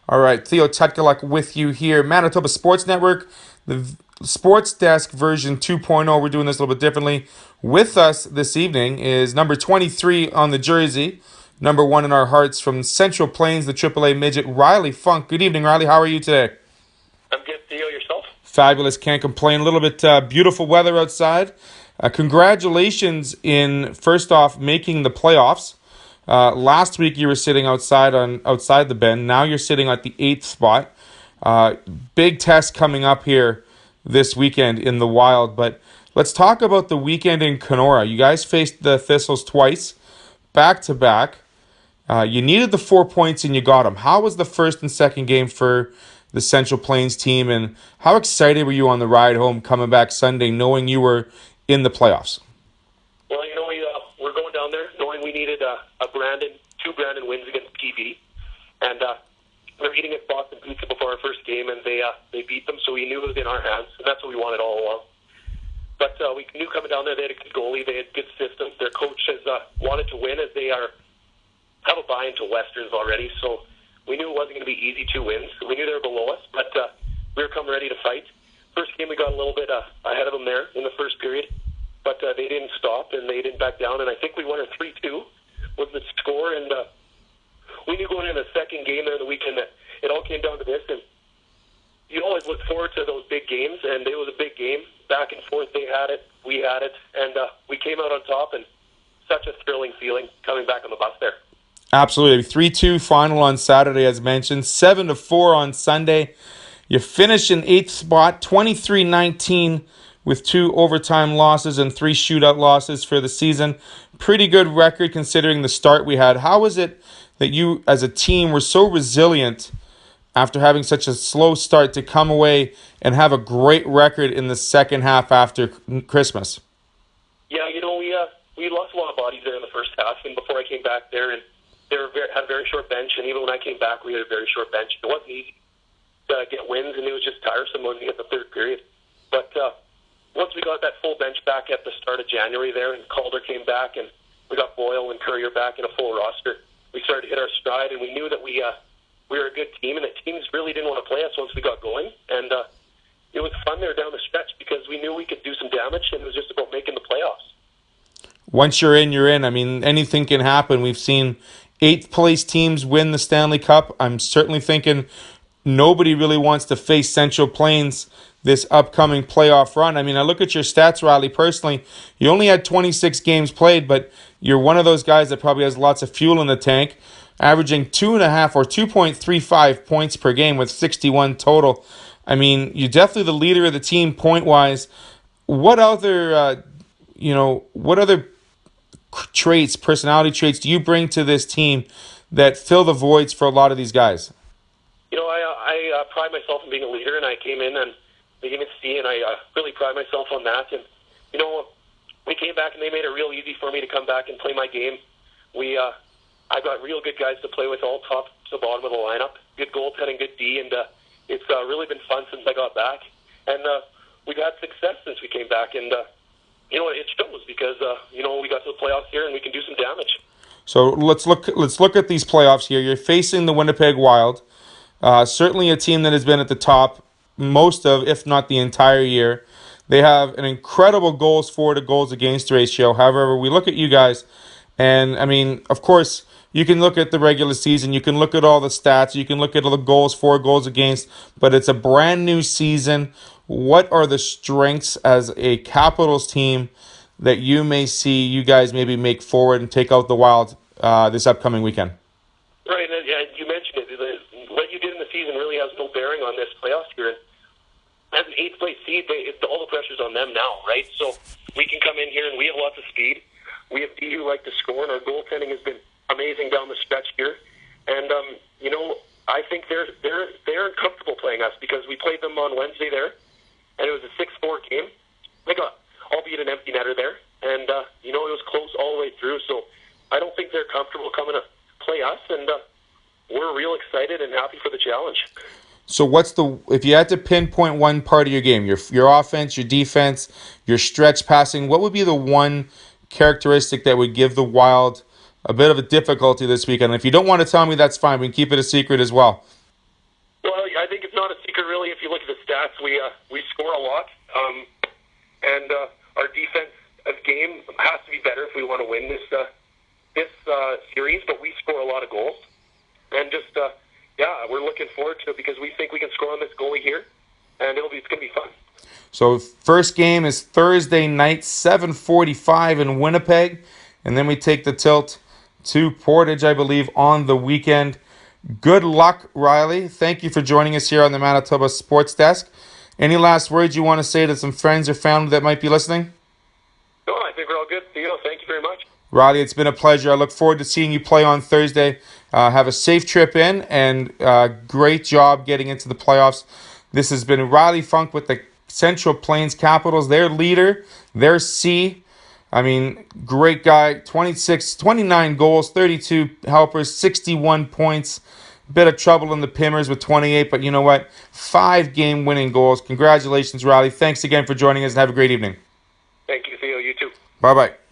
All right, Theo Tutkaluk with you here, Manitoba Sports Network, the Sports Desk version 2.0. We're doing this a little bit differently. With us this evening is number 23 on the jersey, number one in our hearts from Central Plains, the AAA midget, Reilly Funk. Good evening, Reilly. How are you today? I'm good, Theo. Yourself? Fabulous. Can't complain. A little bit beautiful weather outside. Congratulations in, first off, making the playoffs. Last week you were sitting outside the bend. Now you're sitting at the 8th spot. Big test coming up here this weekend in the Wild. But let's talk about the weekend in Kenora. You guys faced the Thistles twice, back to back. You needed the 4 points and you got them. How was the first and second game for the Central Plains team, and how excited were you on the ride home coming back Sunday, knowing you were in the playoffs? Well, we're going down there knowing we needed two Brandon wins against PB, and we were eating at Boston Pizza before our first game, and they beat them, so we knew it was in our hands, and that's what we wanted all along. But we knew coming down there they had a good goalie, they had good systems. Their coach has wanted to win, as they have a buy into Westerns already, so we knew it wasn't going to be easy 2 wins. We knew they were below us, but we were coming ready to fight. First game, we got a little bit ahead of them there in the first period, but they didn't stop and they didn't back down. And I think we won a 3-2 was the score. And we knew going into the second game there in the weekend that it all came down to this. And you always look forward to those big games, and it was a big game. Back and forth, they had it, we had it, and we came out on top. And such a thrilling feeling coming back on the bus there. Absolutely. 3-2 final on Saturday, as mentioned. 7-4 on Sunday. You finish in 8th spot, 23-19 with 2 overtime losses and 3 shootout losses for the season. Pretty good record considering the start we had. How is it that you as a team were so resilient after having such a slow start to come away and have a great record in the second half after Christmas? Yeah, we lost a lot of bodies there in the first half, and before I came back there, and had a very short bench, and even when I came back, we had a very short bench. It wasn't easy to get wins, and it was just tiresome when we hit the third period. But once we got that full bench back at the start of January there, and Calder came back, and we got Boyle and Courier back in a full roster, we started to hit our stride, and we knew that we were a good team, and the teams really didn't want to play us once we got going. And it was fun there down the stretch because we knew we could do some damage, and it was just about making the playoffs. Once you're in, you're in. I mean, anything can happen. We've seen 8th place teams win the Stanley Cup. I'm certainly thinking nobody really wants to face Central Plains this upcoming playoff run. I mean, I look at your stats, Reilly, personally. You only had 26 games played, but you're one of those guys that probably has lots of fuel in the tank, averaging 2.5 or 2.35 points per game with 61 total. I mean, you're definitely the leader of the team point-wise. What other traits, personality traits do you bring to this team that fill the voids for a lot of these guys? I pride myself in being a leader, and I came in and they gave me the C, and I really pride myself on that. And, we came back and they made it real easy for me to come back and play my game. I've got real good guys to play with all top to bottom of the lineup, good goaltending, good D, and it's really been fun since I got back. And we've had success since we came back, and it shows because we got to the playoffs here and we can do some damage. So let's look at these playoffs here. You're facing the Winnipeg Wild, certainly a team that has been at the top most of, if not the entire year. They have an incredible goals for to goals against ratio. However, we look at you guys, and I mean, of course, you can look at the regular season, you can look at all the stats, you can look at all the goals for, goals against, but it's a brand new season. What are the strengths as a Capitals team that you may see you guys maybe make forward and take out the Wild this upcoming weekend? Right, and you mentioned it. What you did in the season really has no bearing on this playoffs here. As an 8th place seed, all the pressure's on them now, right? So we can come in here and we have lots of speed. We have D who like to score, and our goaltending has been amazing down the stretch here. And I think they're uncomfortable playing us because we played them on Wednesday there, and it was a 6-4 game. They got, albeit an empty netter there, and it was close all the way through. So I don't think they're comfortable coming to play us, and we're real excited and happy for the challenge. So if you had to pinpoint one part of your game, your offense, your defense, your stretch passing, what would be the one characteristic that would give the Wild a bit of a difficulty this weekend? If you don't want to tell me, that's fine. We can keep it a secret as well. really, if you look at the stats, we score a lot, and our defensive game has to be better if we want to win this series. But we score a lot of goals, and just we're looking forward to it because we think we can score on this goalie here, and it's going to be fun. So first game is Thursday night, 7:45 in Winnipeg, and then we take the tilt to Portage, I believe, on the weekend. Good luck, Reilly. Thank you for joining us here on the Manitoba Sports Desk. Any last words you want to say to some friends or family that might be listening? No, I think we're all good. Theo, thank you very much. Reilly, it's been a pleasure. I look forward to seeing you play on Thursday. Have a safe trip in, and great job getting into the playoffs. This has been Reilly Funk with the Central Plains Capitals. Their leader, their C. I mean, great guy. 29 goals, 32 helpers, 61 points. Bit of trouble in the Pimmers with 28, but you know what? 5-game winning goals. Congratulations, Reilly. Thanks again for joining us, and have a great evening. Thank you, Theo. You too. Bye-bye.